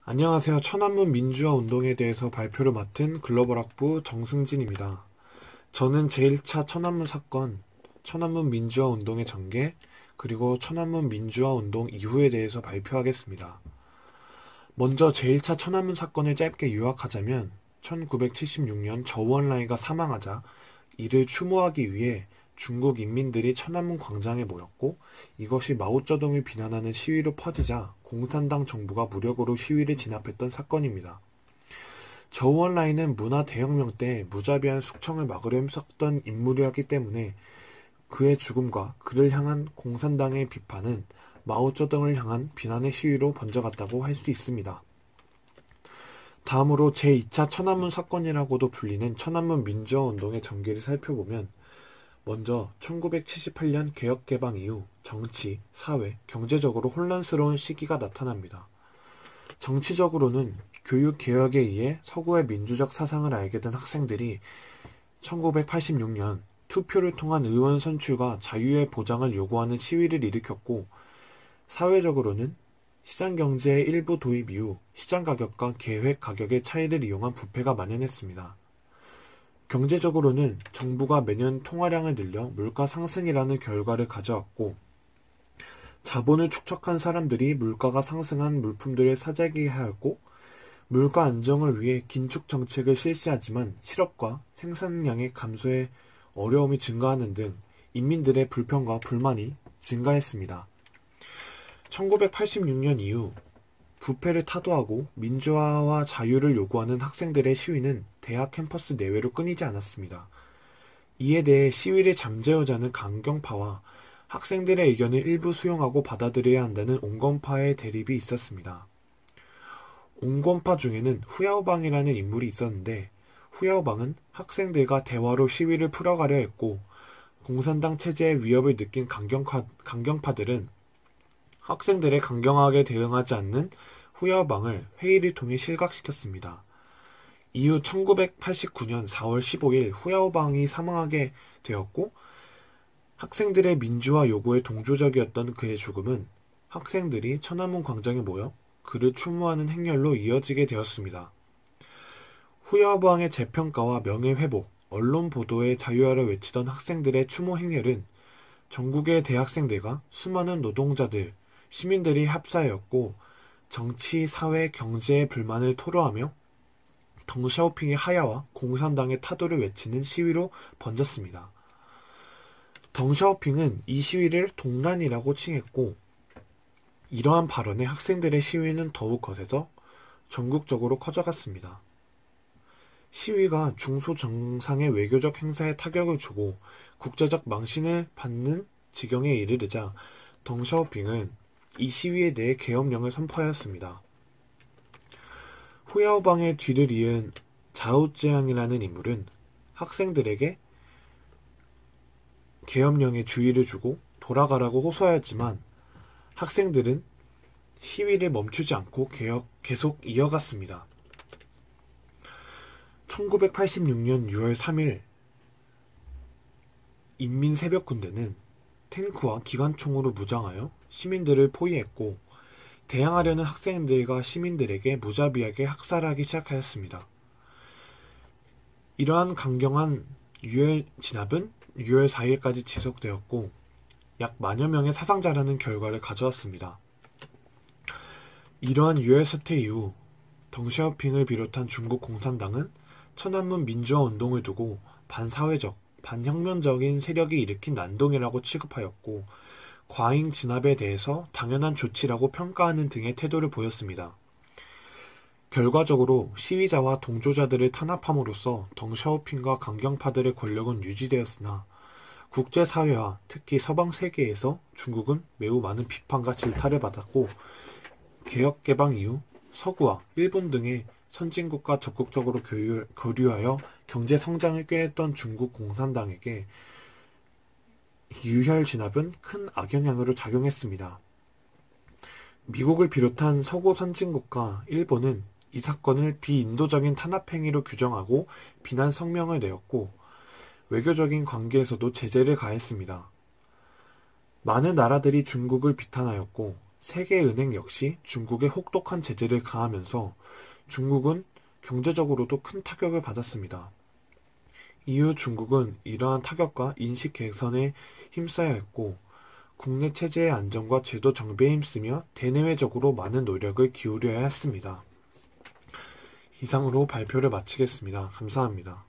안녕하세요. 천안문 민주화 운동에 대해서 발표를 맡은 글로벌학부 정승진입니다. 저는 제1차 천안문 사건, 천안문 민주화 운동의 전개, 그리고 천안문 민주화 운동 이후에 대해서 발표하겠습니다. 먼저 제1차 천안문 사건을 짧게 요약하자면 1976년 저우언라이가 사망하자 이를 추모하기 위해 중국 인민들이 천안문 광장에 모였고, 이것이 마오쩌둥을 비난하는 시위로 퍼지자 공산당 정부가 무력으로 시위를 진압했던 사건입니다. 저우언라이는 문화 대혁명 때 무자비한 숙청을 막으려 힘썼던 인물이었기 때문에 그의 죽음과 그를 향한 공산당의 비판은 마오쩌둥을 향한 비난의 시위로 번져갔다고 할 수 있습니다. 다음으로 제2차 천안문 사건이라고도 불리는 천안문 민주화 운동의 전개를 살펴보면, 먼저 1978년 개혁개방 이후 정치, 사회, 경제적으로 혼란스러운 시기가 나타납니다. 정치적으로는 교육개혁에 의해 서구의 민주적 사상을 알게 된 학생들이 1986년 투표를 통한 의원 선출과 자유의 보장을 요구하는 시위를 일으켰고, 사회적으로는 시장경제의 일부 도입 이후 시장가격과 계획가격의 차이를 이용한 부패가 만연했습니다. 경제적으로는 정부가 매년 통화량을 늘려 물가 상승이라는 결과를 가져왔고, 자본을 축적한 사람들이 물가가 상승한 물품들을 사재기 하였고, 물가 안정을 위해 긴축 정책을 실시하지만 실업과 생산량의 감소에 어려움이 증가하는 등 인민들의 불평과 불만이 증가했습니다. 1986년 이후 부패를 타도하고 민주화와 자유를 요구하는 학생들의 시위는 대학 캠퍼스 내외로 끊이지 않았습니다. 이에 대해 시위를 잠재우자는 강경파와 학생들의 의견을 일부 수용하고 받아들여야 한다는 온건파의 대립이 있었습니다. 온건파 중에는 후야오방이라는 인물이 있었는데, 후야오방은 학생들과 대화로 시위를 풀어가려 했고, 공산당 체제의 위협을 느낀 강경파들은 학생들의 강경하게 대응하지 않는 후야오방을 회의를 통해 실각시켰습니다. 이후 1989년 4월 15일 후야오방이 사망하게 되었고, 학생들의 민주화 요구에 동조적이었던 그의 죽음은 학생들이 천안문 광장에 모여 그를 추모하는 행렬로 이어지게 되었습니다. 후야오방의 재평가와 명예회복, 언론 보도의 자유화를 외치던 학생들의 추모 행렬은 전국의 대학생들과 수많은 노동자들, 시민들이 합사하였고, 정치, 사회, 경제의 불만을 토로하며 덩샤오핑의 하야와 공산당의 타도를 외치는 시위로 번졌습니다. 덩샤오핑은 이 시위를 동란이라고 칭했고, 이러한 발언에 학생들의 시위는 더욱 거세져 전국적으로 커져갔습니다. 시위가 중소정상의 외교적 행사에 타격을 주고 국제적 망신을 받는 지경에 이르르자 덩샤오핑은 이 시위에 대해 계엄령을 선포하였습니다. 후야오방의 뒤를 이은 자오쯔양이라는 인물은 학생들에게 계엄령에 주의를 주고 돌아가라고 호소하였지만, 학생들은 시위를 멈추지 않고 계속 이어갔습니다. 1986년 6월 3일 인민새벽군대는 탱크와 기관총으로 무장하여 시민들을 포위했고, 대항하려는 학생들과 시민들에게 무자비하게 학살하기 시작하였습니다. 이러한 강경한 진압은 6월 4일까지 지속되었고, 약 만여 명의 사상자라는 결과를 가져왔습니다. 이러한 유혈 사태 이후 덩샤오핑을 비롯한 중국 공산당은 천안문 민주화 운동을 두고 반사회적, 반혁명적인 세력이 일으킨 난동이라고 취급하였고, 과잉 진압에 대해서 당연한 조치라고 평가하는 등의 태도를 보였습니다. 결과적으로 시위자와 동조자들을 탄압함으로써 덩샤오핑과 강경파들의 권력은 유지되었으나, 국제사회와 특히 서방 세계에서 중국은 매우 많은 비판과 질타를 받았고, 개혁개방 이후 서구와 일본 등의 선진국과 적극적으로 교류하여 경제성장을 꾀했던 중국 공산당에게 유혈 진압은 큰 악영향으로 작용했습니다. 미국을 비롯한 서구 선진국과 일본은 이 사건을 비인도적인 탄압행위로 규정하고 비난 성명을 내었고, 외교적인 관계에서도 제재를 가했습니다. 많은 나라들이 중국을 비탄하였고, 세계은행 역시 중국에 혹독한 제재를 가하면서 중국은 경제적으로도 큰 타격을 받았습니다. 이후 중국은 이러한 타격과 인식 개선에 힘써야 했고 국내 체제의 안정과 제도 정비에 힘쓰며 대내외적으로 많은 노력을 기울여야 했습니다. 이상으로 발표를 마치겠습니다. 감사합니다.